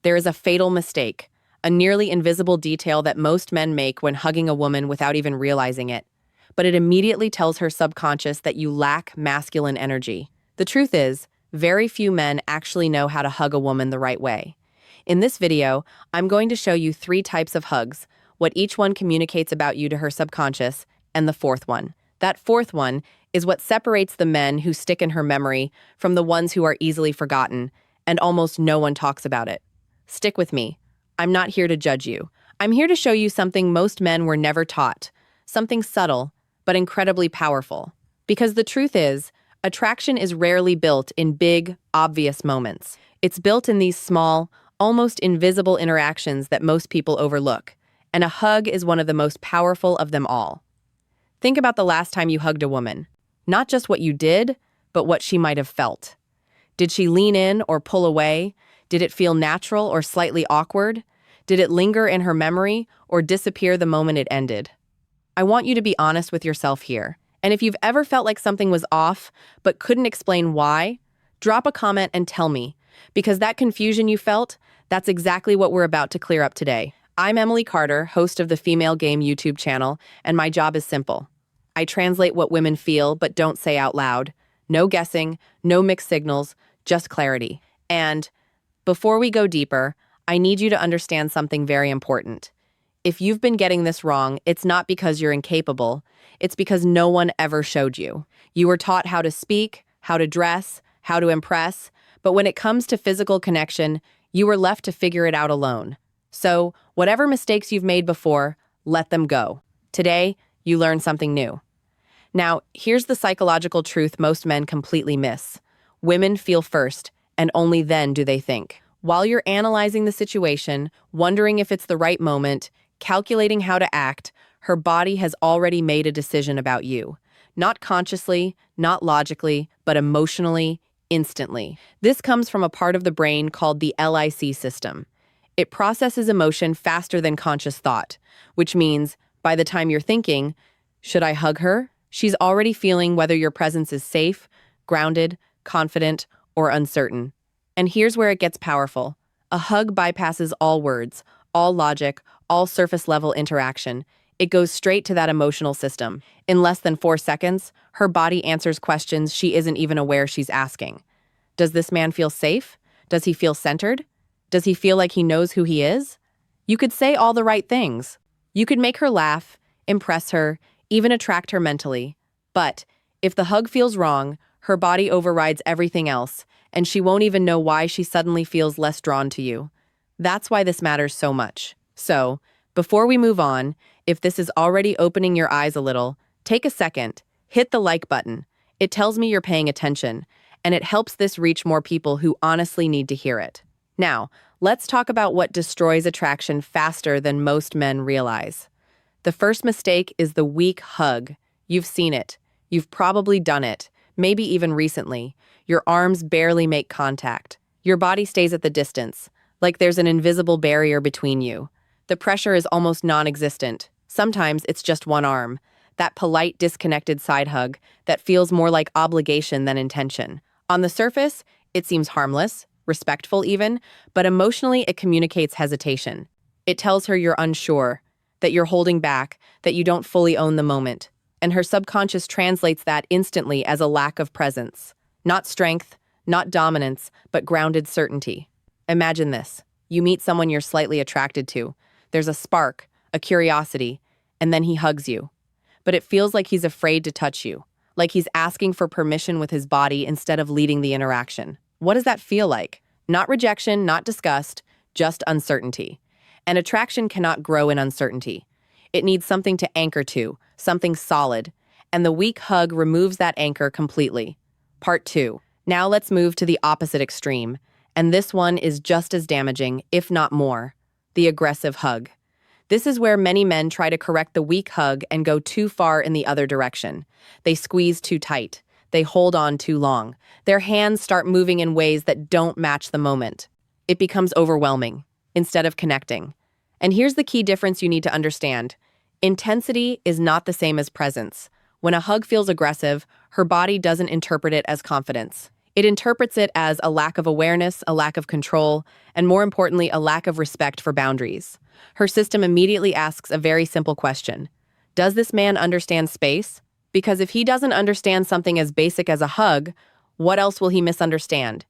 There is a fatal mistake, a nearly invisible detail that most men make when hugging a woman without even realizing it. But it immediately tells her subconscious that you lack masculine energy. The truth is, very few men actually know how to hug a woman the right way. In this video, I'm going to show you 3 types of hugs, what each one communicates about you to her subconscious, and the fourth one. That fourth one is what separates the men who stick in her memory from the ones who are easily forgotten, and almost no one talks about it. Stick with me. I'm not here to judge you. I'm here to show you something most men were never taught, something subtle, but incredibly powerful. Because the truth is, attraction is rarely built in big, obvious moments. It's built in these small, almost invisible interactions that most people overlook, and a hug is one of the most powerful of them all. Think about the last time you hugged a woman. Not just what you did, but what she might have felt. Did she lean in or pull away? Did it feel natural or slightly awkward? Did it linger in her memory or disappear the moment it ended? I want you to be honest with yourself here. And if you've ever felt like something was off but couldn't explain why, drop a comment and tell me. Because that confusion you felt, that's exactly what we're about to clear up today. I'm Emily Carter, host of the Female Game YouTube channel, and my job is simple. I translate what women feel but don't say out loud. No guessing, no mixed signals, just clarity. And before we go deeper, I need you to understand something very important. If you've been getting this wrong, it's not because you're incapable. It's because no one ever showed you. You were taught how to speak, how to dress, how to impress, but when it comes to physical connection, you were left to figure it out alone. So, whatever mistakes you've made before, let them go. Today, you learn something new. Now, here's the psychological truth most men completely miss. Women feel first, and only then do they think. While you're analyzing the situation, wondering if it's the right moment, calculating how to act, her body has already made a decision about you. Not consciously, not logically, but emotionally, instantly. This comes from a part of the brain called the LIC system. It processes emotion faster than conscious thought, which means by the time you're thinking, should I hug her? She's already feeling whether your presence is safe, grounded, confident, or uncertain. And here's where it gets powerful. A hug bypasses all words, all logic, all surface-level interaction. It goes straight to that emotional system. In less than 4 seconds, her body answers questions she isn't even aware she's asking. Does this man feel safe? Does he feel centered? Does he feel like he knows who he is? You could say all the right things. You could make her laugh, impress her, even attract her mentally. But if the hug feels wrong, her body overrides everything else, and she won't even know why she suddenly feels less drawn to you. That's why this matters so much. So, before we move on, if this is already opening your eyes a little, take a second, hit the like button. It tells me you're paying attention, and it helps this reach more people who honestly need to hear it. Now, let's talk about what destroys attraction faster than most men realize. The first mistake is the weak hug. You've seen it. You've probably done it, maybe even recently. Your arms barely make contact. Your body stays at the distance, like there's an invisible barrier between you. The pressure is almost non-existent. Sometimes it's just one arm. That polite, disconnected side hug that feels more like obligation than intention. On the surface, it seems harmless, respectful even, but emotionally it communicates hesitation. It tells her you're unsure, that you're holding back, that you don't fully own the moment. And her subconscious translates that instantly as a lack of presence. Not strength, not dominance, but grounded certainty. Imagine this. You meet someone you're slightly attracted to. There's a spark, a curiosity, and then he hugs you. But it feels like he's afraid to touch you, like he's asking for permission with his body instead of leading the interaction. What does that feel like? Not rejection, not disgust, just uncertainty. And attraction cannot grow in uncertainty. It needs something to anchor to, something solid, and the weak hug removes that anchor completely. Part 2. Now let's move to the opposite extreme, and this one is just as damaging, if not more. The aggressive hug. This is where many men try to correct the weak hug and go too far in the other direction. They squeeze too tight. They hold on too long. Their hands start moving in ways that don't match the moment. It becomes overwhelming, instead of connecting. And here's the key difference you need to understand. Intensity is not the same as presence. When a hug feels aggressive, her body doesn't interpret it as confidence. It interprets it as a lack of awareness, a lack of control, and more importantly, a lack of respect for boundaries. Her system immediately asks a very simple question. Does this man understand space? Because if he doesn't understand something as basic as a hug, what else will he misunderstand?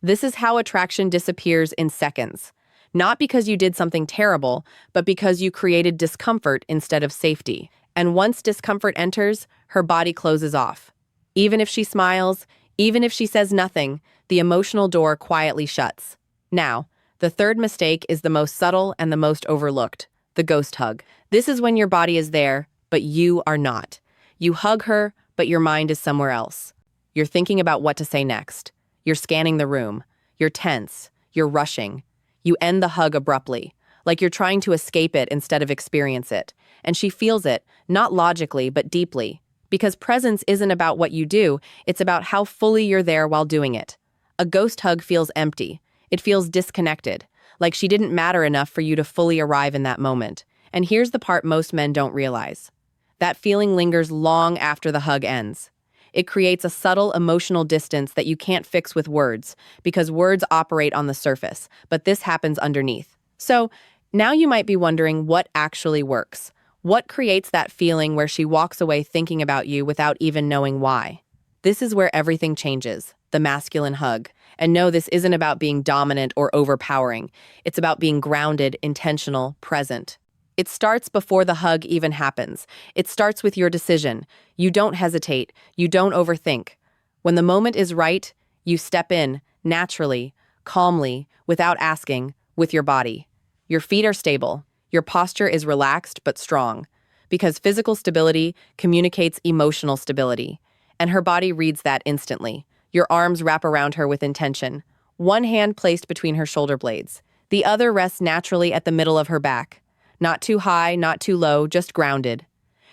This is how attraction disappears in seconds. Not because you did something terrible, but because you created discomfort instead of safety. And once discomfort enters, her body closes off. Even if she smiles, even if she says nothing, the emotional door quietly shuts. Now, the third mistake is the most subtle and the most overlooked, the ghost hug. This is when your body is there, but you are not. You hug her, but your mind is somewhere else. You're thinking about what to say next. You're scanning the room. You're tense. You're rushing. You end the hug abruptly, like you're trying to escape it instead of experience it. And she feels it, not logically, but deeply. Because presence isn't about what you do, it's about how fully you're there while doing it. A ghost hug feels empty. It feels disconnected, like she didn't matter enough for you to fully arrive in that moment. And here's the part most men don't realize. That feeling lingers long after the hug ends. It creates a subtle emotional distance that you can't fix with words, because words operate on the surface, but this happens underneath. So, now you might be wondering what actually works. What creates that feeling where she walks away thinking about you without even knowing why? This is where everything changes, the masculine hug. And no, this isn't about being dominant or overpowering. It's about being grounded, intentional, present. It starts before the hug even happens. It starts with your decision. You don't hesitate. You don't overthink. When the moment is right, you step in, naturally, calmly, without asking, with your body. Your feet are stable. Your posture is relaxed but strong. Because physical stability communicates emotional stability. And her body reads that instantly. Your arms wrap around her with intention. One hand placed between her shoulder blades. The other rests naturally at the middle of her back. Not too high, not too low, just grounded.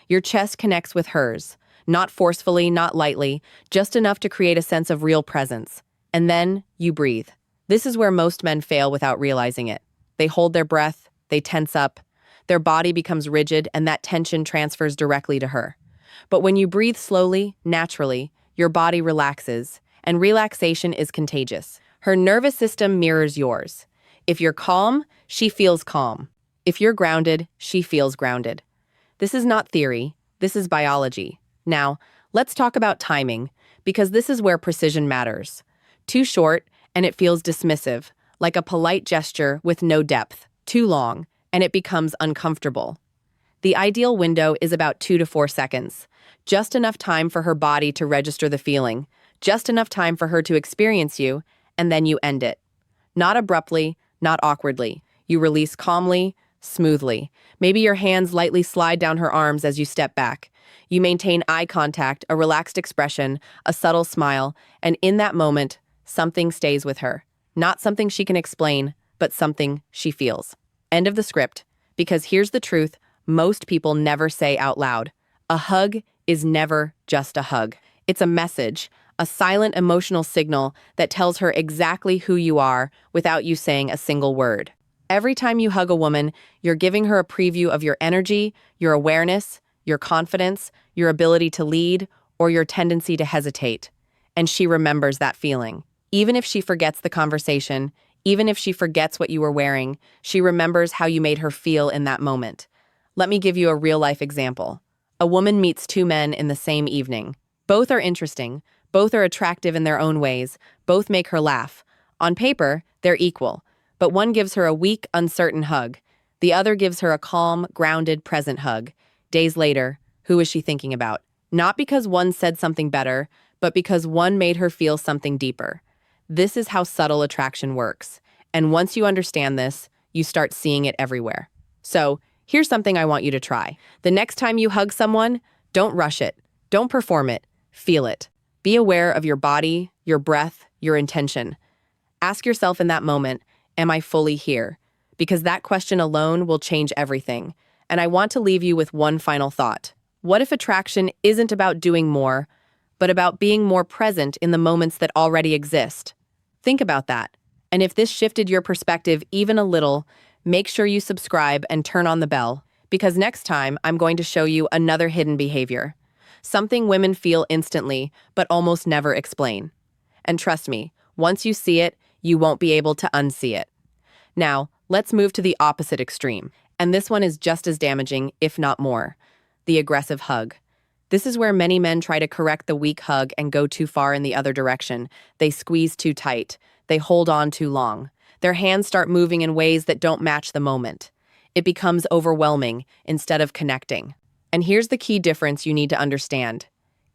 Your chest connects with hers. Not forcefully, not lightly, just enough to create a sense of real presence. And then you breathe. This is where most men fail without realizing it. They hold their breath, they tense up. Their body becomes rigid, and that tension transfers directly to her. But when you breathe slowly, naturally, your body relaxes, and relaxation is contagious. Her nervous system mirrors yours. If you're calm, she feels calm. If you're grounded, she feels grounded. This is not theory, this is biology. Now, let's talk about timing, because this is where precision matters. Too short, and it feels dismissive, like a polite gesture with no depth. Too long, and it becomes uncomfortable. The ideal window is about 2 to 4 seconds. Just enough time for her body to register the feeling, just enough time for her to experience you, and then you end it. Not abruptly, not awkwardly. You release calmly, smoothly. Maybe your hands lightly slide down her arms as you step back. You maintain eye contact, a relaxed expression, a subtle smile, and in that moment, something stays with her. Not something she can explain, but something she feels. End of the script. Because here's the truth, most people never say out loud. A hug is never just a hug. It's a message, a silent emotional signal that tells her exactly who you are without you saying a single word. Every time you hug a woman, you're giving her a preview of your energy, your awareness, your confidence, your ability to lead, or your tendency to hesitate. And she remembers that feeling. Even if she forgets the conversation, even if she forgets what you were wearing, she remembers how you made her feel in that moment. Let me give you a real-life example. A woman meets 2 men in the same evening. Both are interesting, both are attractive in their own ways, both make her laugh. On paper, they're equal, but one gives her a weak, uncertain hug. The other gives her a calm, grounded, present hug. Days later, who is she thinking about? Not because one said something better, but because one made her feel something deeper. This is how subtle attraction works. And once you understand this, you start seeing it everywhere. So, here's something I want you to try. The next time you hug someone, don't rush it. Don't perform it. Feel it. Be aware of your body, your breath, your intention. Ask yourself in that moment, am I fully here? Because that question alone will change everything. And I want to leave you with one final thought. What if attraction isn't about doing more, but about being more present in the moments that already exist? Think about that. And if this shifted your perspective even a little, make sure you subscribe and turn on the bell, because next time I'm going to show you another hidden behavior. Something women feel instantly, but almost never explain. And trust me, once you see it, you won't be able to unsee it. Now, let's move to the opposite extreme. And this one is just as damaging, if not more. The aggressive hug. This is where many men try to correct the weak hug and go too far in the other direction. They squeeze too tight. They hold on too long. Their hands start moving in ways that don't match the moment. It becomes overwhelming instead of connecting. And here's the key difference you need to understand.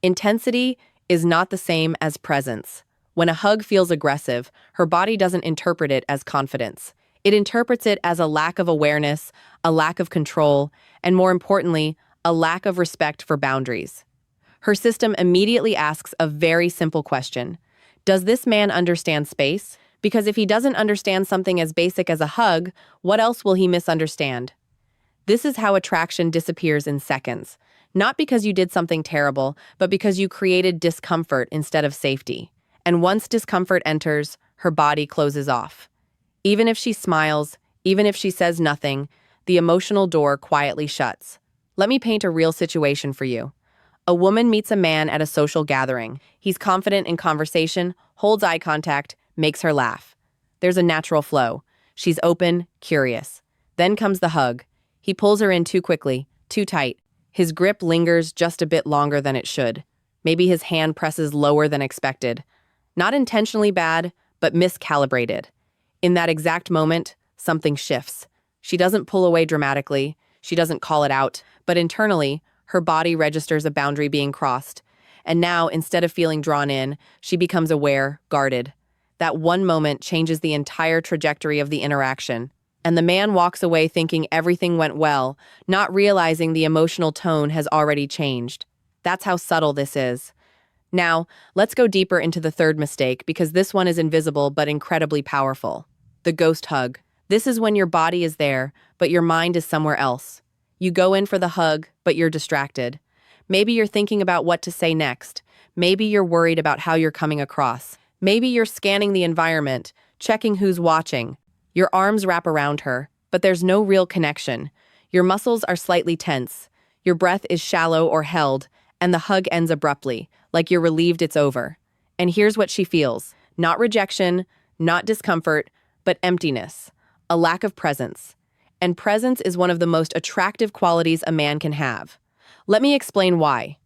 Intensity is not the same as presence. When a hug feels aggressive, her body doesn't interpret it as confidence. It interprets it as a lack of awareness, a lack of control, and more importantly, a lack of respect for boundaries. Her system immediately asks a very simple question. Does this man understand space? Because if he doesn't understand something as basic as a hug, what else will he misunderstand? This is how attraction disappears in seconds. Not because you did something terrible, but because you created discomfort instead of safety. And once discomfort enters, her body closes off. Even if she smiles, even if she says nothing, the emotional door quietly shuts. Let me paint a real situation for you. A woman meets a man at a social gathering. He's confident in conversation, holds eye contact, makes her laugh. There's a natural flow. She's open, curious. Then comes the hug. He pulls her in too quickly, too tight. His grip lingers just a bit longer than it should. Maybe his hand presses lower than expected. Not intentionally bad, but miscalibrated. In that exact moment, something shifts. She doesn't pull away dramatically. She doesn't call it out, but internally, her body registers a boundary being crossed. And now, instead of feeling drawn in, she becomes aware, guarded. That one moment changes the entire trajectory of the interaction. And the man walks away thinking everything went well, not realizing the emotional tone has already changed. That's how subtle this is. Now, let's go deeper into the third mistake because this one is invisible but incredibly powerful. The ghost hug. This is when your body is there, but your mind is somewhere else. You go in for the hug, but you're distracted. Maybe you're thinking about what to say next. Maybe you're worried about how you're coming across. Maybe you're scanning the environment, checking who's watching. Your arms wrap around her, but there's no real connection. Your muscles are slightly tense. Your breath is shallow or held, and the hug ends abruptly, like you're relieved it's over. And here's what she feels. Not rejection, not discomfort, but emptiness. A lack of presence. And presence is one of the most attractive qualities a man can have. Let me explain why.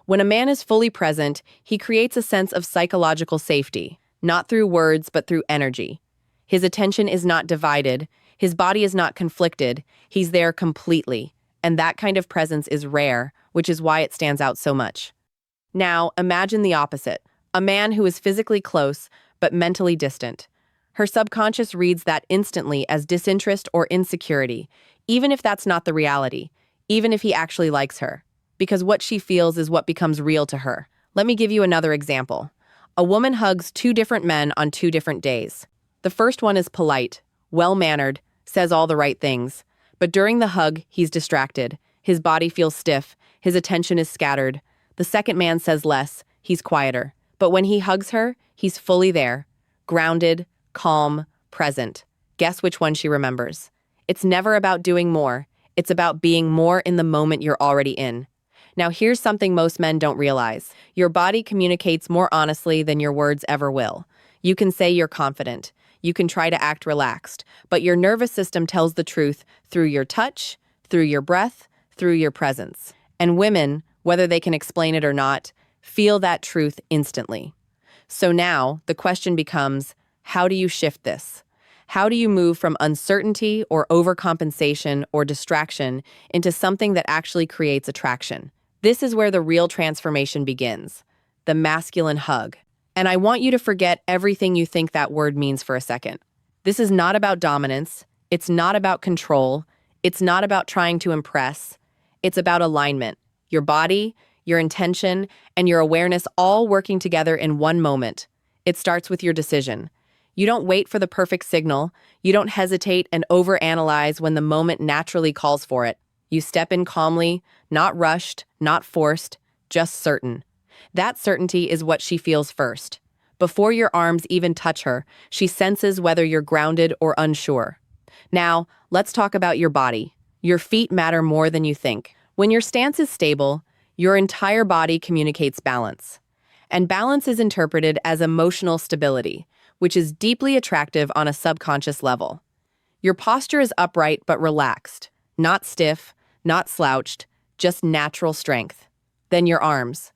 When a man is fully present, he creates a sense of psychological safety, not through words, but through energy. His attention is not divided, his body is not conflicted, he's there completely. And that kind of presence is rare, which is why it stands out so much. Now, imagine the opposite. A man who is physically close, but mentally distant. Her subconscious reads that instantly as disinterest or insecurity, even if that's not the reality, even if he actually likes her. Because what she feels is what becomes real to her. Let me give you another example. A woman hugs two different men on two different days. The first one is polite, well-mannered, says all the right things. But during the hug, he's distracted. His body feels stiff. His attention is scattered. The second man says less. He's quieter. But when he hugs her, he's fully there. Grounded, calm, present. Guess which one she remembers? It's never about doing more. It's about being more in the moment you're already in. Now here's something most men don't realize. Your body communicates more honestly than your words ever will. You can say you're confident. You can try to act relaxed. But your nervous system tells the truth through your touch, through your breath, through your presence. And women, whether they can explain it or not, feel that truth instantly. So now the question becomes, how do you shift this? How do you move from uncertainty or overcompensation or distraction into something that actually creates attraction? This is where the real transformation begins, the masculine hug. And I want you to forget everything you think that word means for a second. This is not about dominance. It's not about control. It's not about trying to impress. It's about alignment. Your body, your intention, and your awareness all working together in one moment. It starts with your decision. You don't wait for the perfect signal. You don't hesitate and overanalyze when the moment naturally calls for it. You step in calmly, not rushed, not forced, just certain. That certainty is what she feels first. Before your arms even touch her, she senses whether you're grounded or unsure. Now, let's talk about your body. Your feet matter more than you think. When your stance is stable, your entire body communicates balance. And balance is interpreted as emotional stability, which is deeply attractive on a subconscious level. Your posture is upright but relaxed, not stiff, not slouched, just natural strength. Then your arms.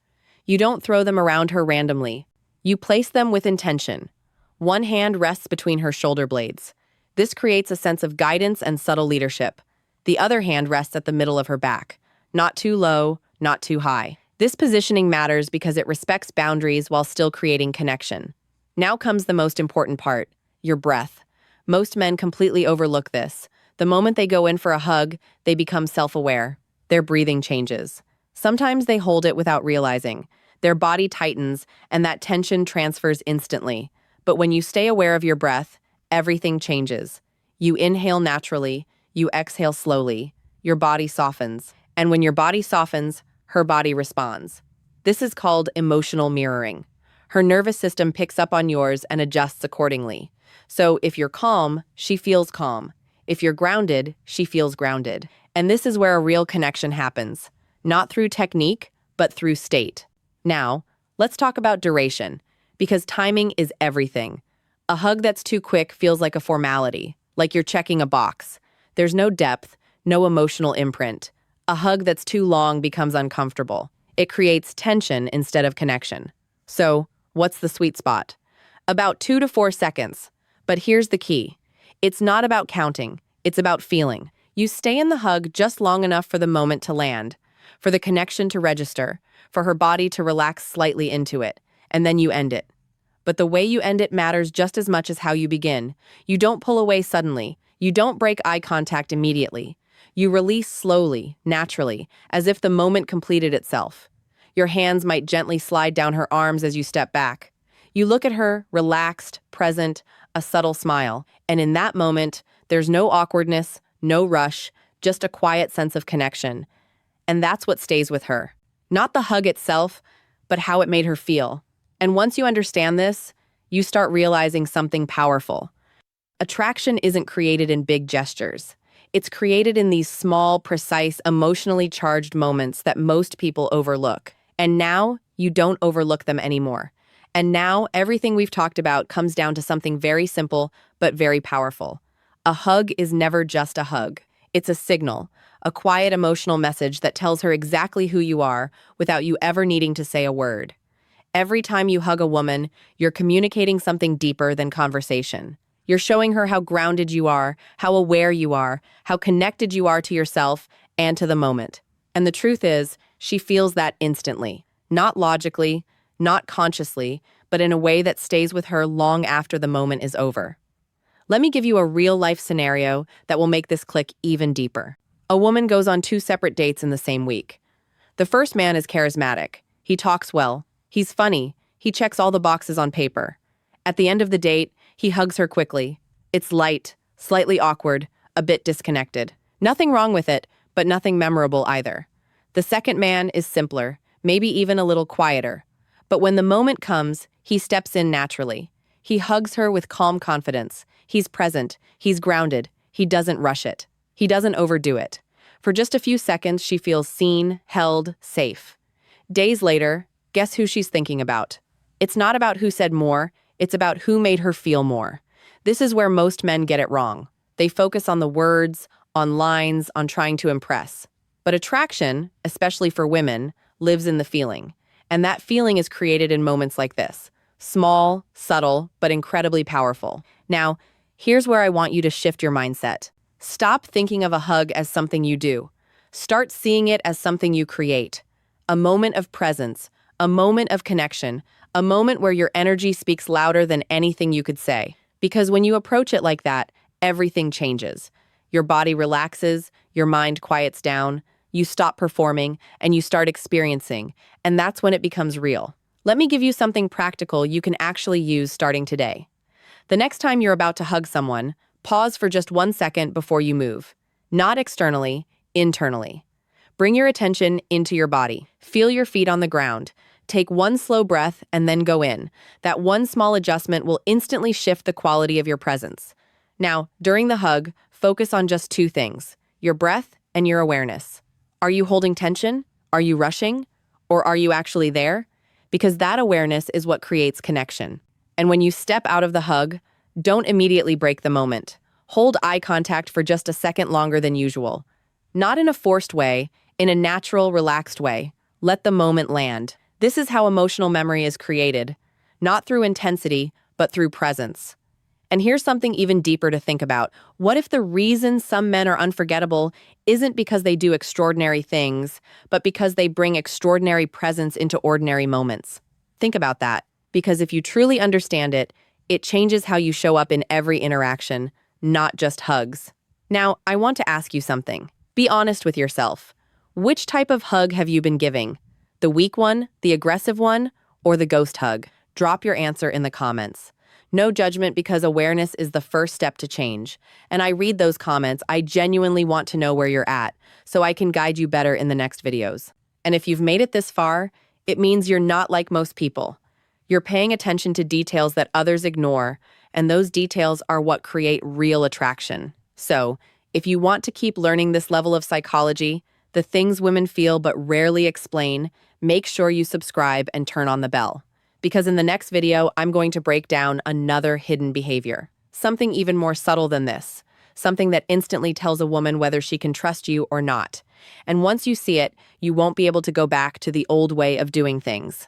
You don't throw them around her randomly. You place them with intention. One hand rests between her shoulder blades. This creates a sense of guidance and subtle leadership. The other hand rests at the middle of her back. Not too low, not too high. This positioning matters because it respects boundaries while still creating connection. Now comes the most important part, your breath. Most men completely overlook this. The moment they go in for a hug, they become self-aware. Their breathing changes. Sometimes they hold it without realizing. Their body tightens, and that tension transfers instantly. But when you stay aware of your breath, everything changes. You inhale naturally, you exhale slowly, your body softens. And when your body softens, her body responds. This is called emotional mirroring. Her nervous system picks up on yours and adjusts accordingly. So if you're calm, she feels calm. If you're grounded, she feels grounded. And this is where a real connection happens. Not through technique, but through state. Now, let's talk about duration, because timing is everything. A hug that's too quick feels like a formality, like you're checking a box. There's no depth, no emotional imprint. A hug that's too long becomes uncomfortable. It creates tension instead of connection. So, what's the sweet spot? About 2 to 4 seconds. But here's the key. It's not about counting, it's about feeling. You stay in the hug just long enough for the moment to land, for the connection to register, for her body to relax slightly into it, and then you end it. But the way you end it matters just as much as how you begin. You don't pull away suddenly. You don't break eye contact immediately. You release slowly, naturally, as if the moment completed itself. Your hands might gently slide down her arms as you step back. You look at her, relaxed, present, a subtle smile, and in that moment, there's no awkwardness, no rush, just a quiet sense of connection. And that's what stays with her. Not the hug itself, but how it made her feel. And once you understand this, you start realizing something powerful. Attraction isn't created in big gestures. It's created in these small, precise, emotionally charged moments that most people overlook. And now, you don't overlook them anymore. And now, everything we've talked about comes down to something very simple, but very powerful. A hug is never just a hug. It's a signal, a quiet emotional message that tells her exactly who you are without you ever needing to say a word. Every time you hug a woman, you're communicating something deeper than conversation. You're showing her how grounded you are, how aware you are, how connected you are to yourself and to the moment. And the truth is, she feels that instantly. Not logically, not consciously, but in a way that stays with her long after the moment is over. Let me give you a real-life scenario that will make this click even deeper. A woman goes on 2 separate dates in the same week. The first man is charismatic. He talks well. He's funny. He checks all the boxes on paper. At the end of the date, he hugs her quickly. It's light, slightly awkward, a bit disconnected. Nothing wrong with it, but nothing memorable either. The second man is simpler, maybe even a little quieter. But when the moment comes, he steps in naturally. He hugs her with calm confidence. He's present. He's grounded. He doesn't rush it. He doesn't overdo it. For just a few seconds, she feels seen, held, safe. Days later, guess who she's thinking about? It's not about who said more, it's about who made her feel more. This is where most men get it wrong. They focus on the words, on lines, on trying to impress. But attraction, especially for women, lives in the feeling. And that feeling is created in moments like this. Small, subtle, but incredibly powerful. Now, here's where I want you to shift your mindset. Stop thinking of a hug as something you do. Start seeing it as something you create. A moment of presence, a moment of connection, a moment where your energy speaks louder than anything you could say. Because when you approach it like that, everything changes. Your body relaxes, your mind quiets down, you stop performing, and you start experiencing, and that's when it becomes real. Let me give you something practical you can actually use starting today. The next time you're about to hug someone, pause for just 1 second before you move. Not externally, internally. Bring your attention into your body. Feel your feet on the ground. Take 1 slow breath and then go in. That 1 small adjustment will instantly shift the quality of your presence. Now, during the hug, focus on just 2 things, your breath and your awareness. Are you holding tension? Are you rushing? Or are you actually there? because that awareness is what creates connection. And when you step out of the hug, don't immediately break the moment. Hold eye contact for just a second longer than usual. Not in a forced way, in a natural, relaxed way. Let the moment land. This is how emotional memory is created, not through intensity, but through presence. And here's something even deeper to think about. What if the reason some men are unforgettable isn't because they do extraordinary things, but because they bring extraordinary presence into ordinary moments? Think about that, because if you truly understand it, it changes how you show up in every interaction, not just hugs. Now, I want to ask you something. Be honest with yourself. Which type of hug have you been giving? The weak one, the aggressive one, or the ghost hug? Drop your answer in the comments. No judgment, because awareness is the first step to change. And I read those comments. I genuinely want to know where you're at, so I can guide you better in the next videos. And if you've made it this far, it means you're not like most people. You're paying attention to details that others ignore, and those details are what create real attraction. So, if you want to keep learning this level of psychology, the things women feel but rarely explain, make sure you subscribe and turn on the bell. Because in the next video, I'm going to break down another hidden behavior. Something even more subtle than this. Something that instantly tells a woman whether she can trust you or not. And once you see it, you won't be able to go back to the old way of doing things.